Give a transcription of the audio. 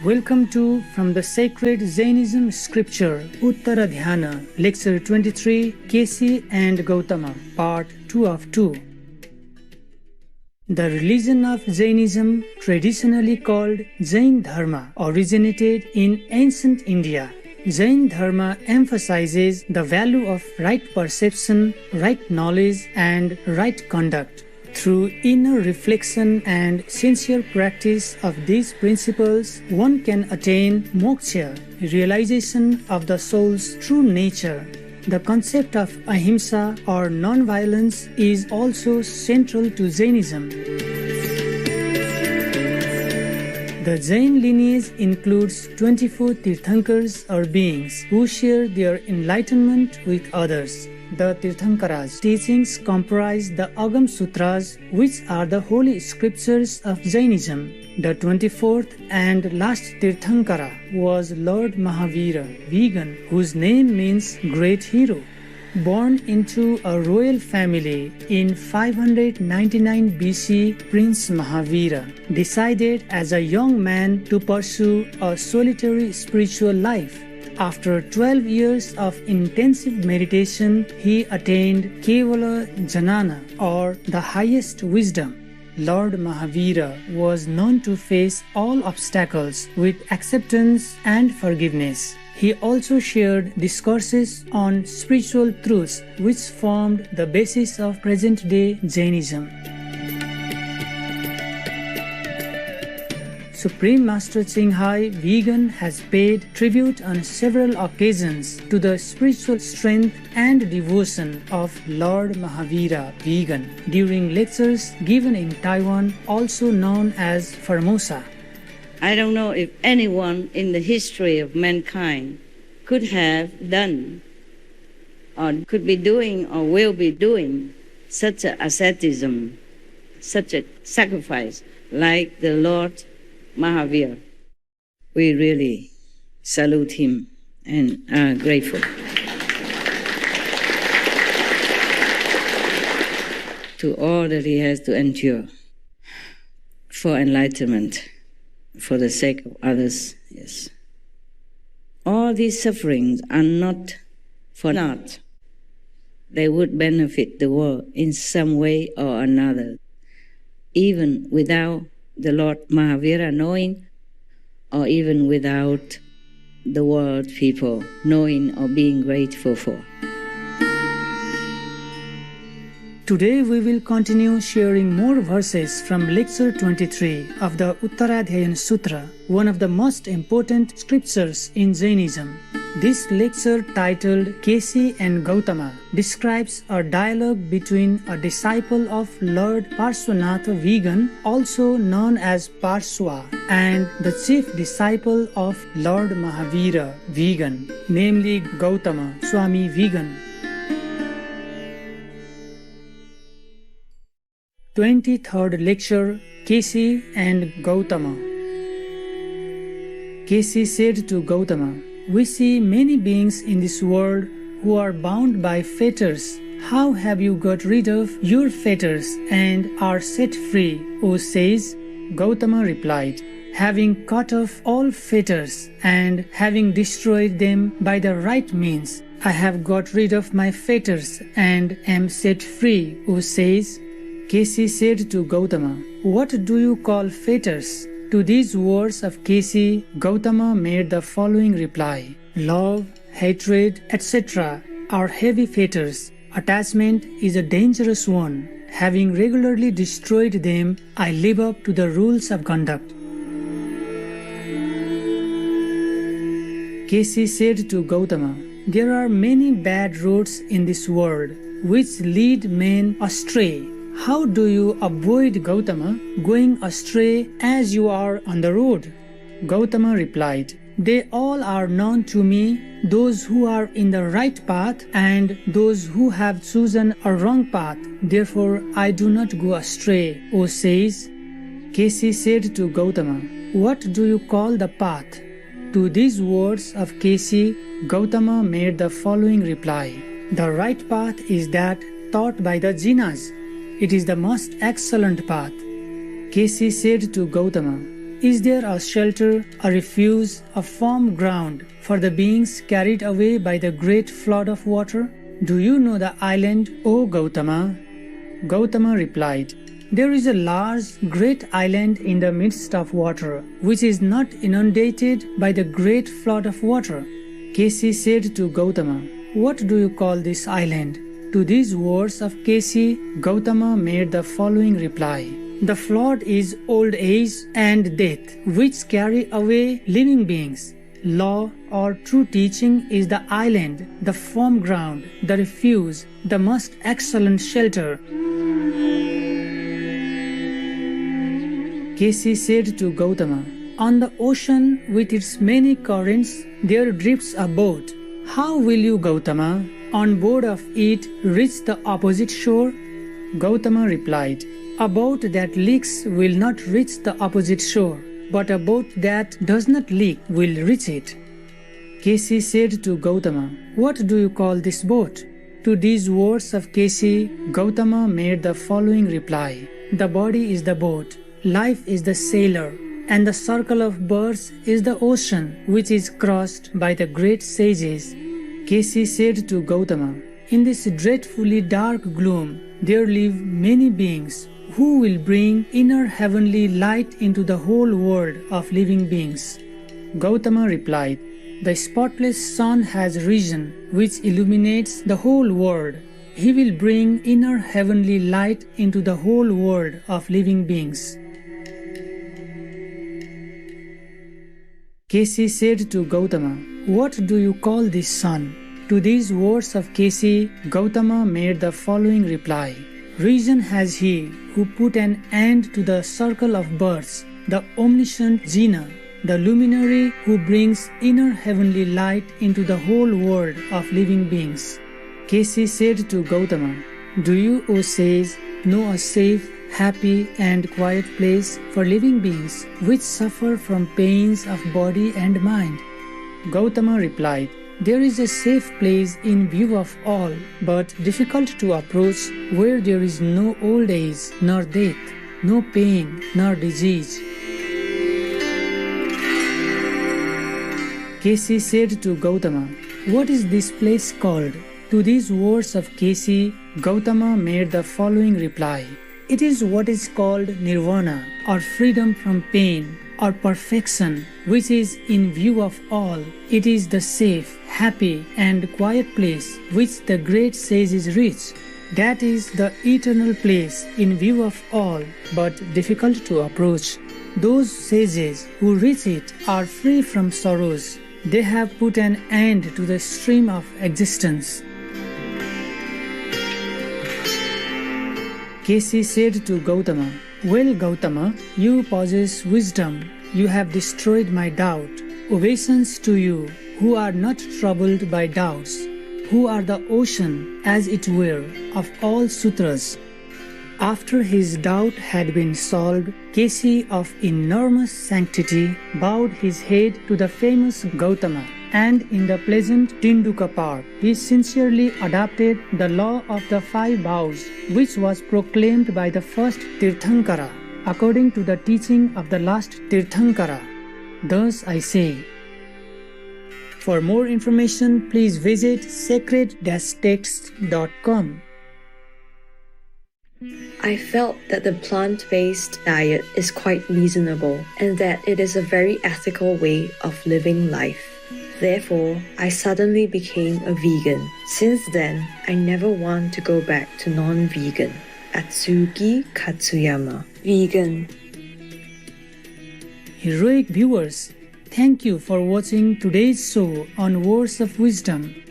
Welcome to From the Sacred Jainism Scripture, Uttaradhyayana, Lecture 23, Kêsi and Gautama, Part 2 of 2. The religion of Jainism, traditionally called Jain Dharma, originated in ancient India. Jain Dharma emphasizes the value of right perception, right knowledge, and right conduct. Through inner reflection and sincere practice of these principles, one can attain moksha, realization of the soul's true nature. The concept of ahimsa or non-violence is also central to Jainism. The Jain lineage includes 24 Tirthankars or beings who share their enlightenment with others. The Tirthankaras' teachings comprise the Agam Sutras, which are the holy scriptures of Jainism. The 24th and last Tirthankara was Lord Mahavira, vegan, whose name means great hero. Born into a royal family in 599 BC, Prince Mahavira decided as a young man to pursue a solitary spiritual life. After 12 years of intensive meditation, he attained Kevala Janana, or the highest wisdom. Lord Mahavira was known to face all obstacles with acceptance and forgiveness. He also shared discourses on spiritual truths which formed the basis of present-day Jainism. Supreme Master Chinghai Vegan has paid tribute on several occasions to the spiritual strength and devotion of Lord Mahavira Vegan during lectures given in Taiwan, also known as Formosa. I don't know if anyone in the history of mankind could have done or could be doing or will be doing such an asceticism, such a sacrifice like the Lord Mahavira. We really salute him and are grateful to all that he has to endure for enlightenment, for the sake of others. Yes. All these sufferings are not for naught. They would benefit the world in some way or another, even without the Lord Mahavira knowing, or even without the world people knowing or being grateful for. Today we will continue sharing more verses from Lecture 23 of the Uttaradhyayana Sutra, one of the most important scriptures in Jainism. This lecture, titled Kêsi and Gautama, describes a dialogue between a disciple of Lord Parshvanatha Vegan, also known as Parshva, and the chief disciple of Lord Mahavira Vegan, namely Gautama, Swami Vegan. 23rd Lecture, Kêsi and Gautama. Kêsi said to Gautama, "We see many beings in this world who are bound by fetters. How have you got rid of your fetters and are set free, O sage?" Gautama replied, "Having cut off all fetters and having destroyed them by the right means, I have got rid of my fetters and am set free, O sage." Kêsi said to Gautama, "What do you call fetters?" To these words of Kêsi, Gautama made the following reply: "Love, hatred, etc. are heavy fetters. Attachment is a dangerous one. Having regularly destroyed them, I live up to the rules of conduct." Kêsi said to Gautama, "There are many bad roads in this world which lead men astray. How do you avoid, Gautama, going astray as you are on the road?" Gautama replied, "They all are known to me, those who are in the right path and those who have chosen a wrong path. Therefore I do not go astray, O sage." Kêsi said to Gautama, "What do you call the path?" To these words of Kêsi, Gautama made the following reply: "The right path is that taught by the Jinas. It is the most excellent path." Kêsi said to Gautama, Is there a shelter, a refuge, a firm ground for the beings carried away by the great flood of water? Do you know the island, O Gautama? Gautama replied, There is a large, great island in the midst of water, which is not inundated by the great flood of water. Kêsi said to Gautama, What do you call this island? To these words of Kêsi, Gautama made the following reply. The flood is old age and death, which carry away living beings. Law or true teaching is the island, the firm ground, the refuge, the most excellent shelter. Kêsi said to Gautama, On the ocean with its many currents, there drifts a boat. How will you, Gautama, on board of it reach the opposite shore? Gautama replied, A boat that leaks will not reach the opposite shore, but a boat that does not leak will reach it. Kêsi said to Gautama, What do you call this boat? To these words of Kêsi, Gautama made the following reply. The body is the boat, life is the sailor, and the circle of birds is the ocean, which is crossed by the great sages. Kêsi said to Gautama, In this dreadfully dark gloom, there live many beings who will bring inner heavenly light into the whole world of living beings. Gautama replied, The spotless sun has risen, which illuminates the whole world. He will bring inner heavenly light into the whole world of living beings. Kêsi said to Gautama, What do you call this sun? To these words of Kêsi, Gautama made the following reply. Reason has he who put an end to the circle of birds, the omniscient Jina, the luminary who brings inner heavenly light into the whole world of living beings. Kêsi said to Gautama, Do you, O sage, know a safe, happy and quiet place for living beings which suffer from pains of body and mind? Gautama replied, There is a safe place in view of all, but difficult to approach, where there is no old age, nor death, no pain, nor disease. Kêsi said to Gautama, What is this place called? To these words of Kêsi, Gautama made the following reply. It is what is called nirvana, or freedom from pain, or perfection, which is in view of all. It is the safe, happy, and quiet place which the great sages reach. That is the eternal place in view of all, but difficult to approach. Those sages who reach it are free from sorrows. They have put an end to the stream of existence. Kêsi said to Gautama, Well, Gautama, you possess wisdom. You have destroyed my doubt. Obeisance to you, who are not troubled by doubts, who are the ocean, as it were, of all sutras. After his doubt had been solved, Kêsi of enormous sanctity bowed his head to the famous Gautama, and in the pleasant Tinduka Park, he sincerely adopted the law of the 5 vows, which was proclaimed by the first Tirthankara, according to the teaching of the last Tirthankara. Thus I say. For more information, please visit sacred-texts.com. I felt that the plant-based diet is quite reasonable and that it is a very ethical way of living life. Therefore, I suddenly became a vegan. Since then, I never want to go back to non-vegan. Atsugi Katsuyama, vegan. Heroic viewers, thank you for watching today's show on Words of Wisdom.